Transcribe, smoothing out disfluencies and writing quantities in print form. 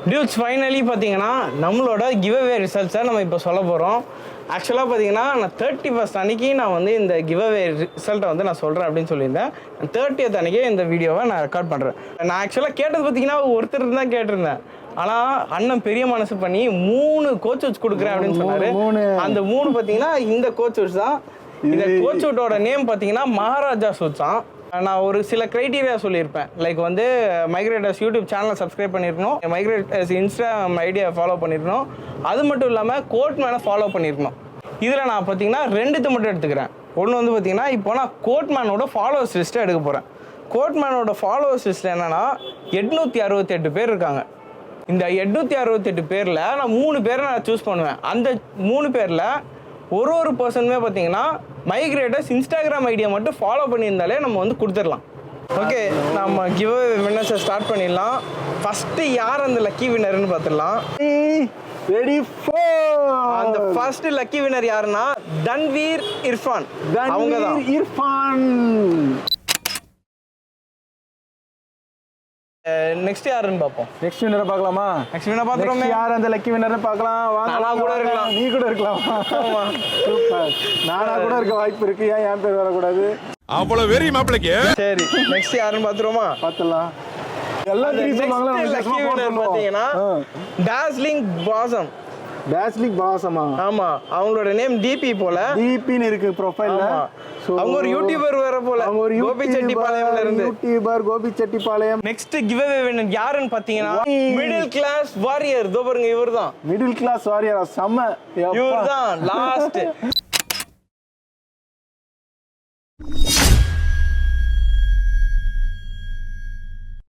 Dudes finally பார்த்தீங்கன்னா நம்மளோட give away ரிசல்ட்ஸை நம்ம இப்போ சொல்ல போகிறோம். ஆக்சுவலாக பார்த்தீங்கன்னா நான் 31st அன்றைக்கி நான் வந்து இந்த கிவ் அவே ரிசல்ட்டை வந்து நான் சொல்கிறேன் அப்படின்னு சொல்லியிருந்தேன். 30th அன்றைக்கே இந்த வீடியோவை நான் ரெக்கார்ட் பண்ணுறேன். நான் ஆக்சுவலாக கேட்டது பார்த்தீங்கன்னா ஒருத்தர் தான் கேட்டிருந்தேன். ஆனால் அண்ணன் பெரிய மனசு பண்ணி 3 கோச் வச்சு கொடுக்குறேன் அப்படின்னு சொன்னார். அந்த 3 பார்த்தீங்கன்னா இந்த கோச் வச்சு தான். இந்த கோச் அவுட்டோட நேம் பார்த்தீங்கன்னா மகாராஜா சூட்ஸான். நான் ஒரு சில க்ரைட்டீரியா சொல்லியிருப்பேன். லைக் வந்து மைக்ரேட்டர்ஸ் யூடியூப் சேனலை சப்ஸ்கிரைப் பண்ணியிருக்கணும், மைக்ரேட்டர்ஸ் இன்ஸ்டாகிராம் ஐடியா ஃபாலோ பண்ணியிருக்கணும், அது மட்டும் இல்லாமல் கோட்மேனை ஃபாலோ பண்ணியிருக்கணும். இதில் நான் பார்த்தீங்கன்னா 2 மட்டும் எடுத்துக்கிறேன். ஒன்று வந்து பார்த்தீங்கன்னா இப்போ நான் கோட்மேனோட ஃபாலோவர்ஸ் லிஸ்ட்டை எடுக்க போகிறேன். கோட்மேனோட ஃபாலோவர்ஸ் லிஸ்ட்டில் என்னென்னா 868 பேர் இருக்காங்க. இந்த 868 பேரில் நான் 3 பேரை நான் சூஸ் பண்ணுவேன். அந்த 3 பேரில் ஒரு பர்சனுமே பார்த்தீங்கன்னா மைக்ரேட்டர்ஸ் இன்ஸ்டாகிராம் ஐடியா மட்டும் ஃபாலோ பண்ணியிருந்தாலே நம்ம வந்து கொடுத்துடலாம். ஓகே, நம்ம கிவ் அவே வின்னர்ஸை ஸ்டார்ட் பண்ணிடலாம். ஃபஸ்ட்டு யார் அந்த லக்கி வின்னர்னு பார்த்துடலாம். ரெடி ஃபார் அந்த ஃபர்ஸ்ட் லக்கி வின்னர் யாருன்னா தன்வீர் இர்ஃபான். அவங்க தான் இர்ஃபான். நெக்ஸ்ட் யாருன்னு பார்ப்போம். நெக்ஸ்ட் வின்னரை பார்க்கலாமா? நெக்ஸ்ட் வின்னர் பார்த்துறோமே. யார் அந்த லக்கி வின்னர்னு பார்க்கலாம். நானா கூட இருக்கலாம், நீ கூட இருக்கலாம். சூப்பர். நானா கூட இருக்க வாய்ப்பு இருக்கு. ஏன் என் பேர் வரக்கூடாது? அவ்வளவு வெறி மாப்பிளைக்கு. சரி, நெக்ஸ்ட் யாருன்னு பார்த்துருவோமா? பார்த்துடலாம். எல்லாம் தெரியும் சொல்லுவாங்களா? லக்கி வின்னர் பார்த்தீங்கன்னா டாஸ்லிங் பாசம். டாஸ்லிங் பாசமா? ஆமா, அவங்களோட நேம் டிபி போல. டிபின்னு இருக்கு ப்ரொஃபைல்ல. அவங்க ஒரு யூடியூபர் வேற போல. கோபி செட்டிப்பாளையம்ல இருந்து YouTuber Gobi Chettipalayam. Next giveaway winner யாருன்னு பாத்தீங்கன்னா மிடில் கிளாஸ் வாரியர். தோ பாருங்க, இவர்தான் மிடில் கிளாஸ் வாரியர். செம்ம. இவர்தான் லாஸ்ட்.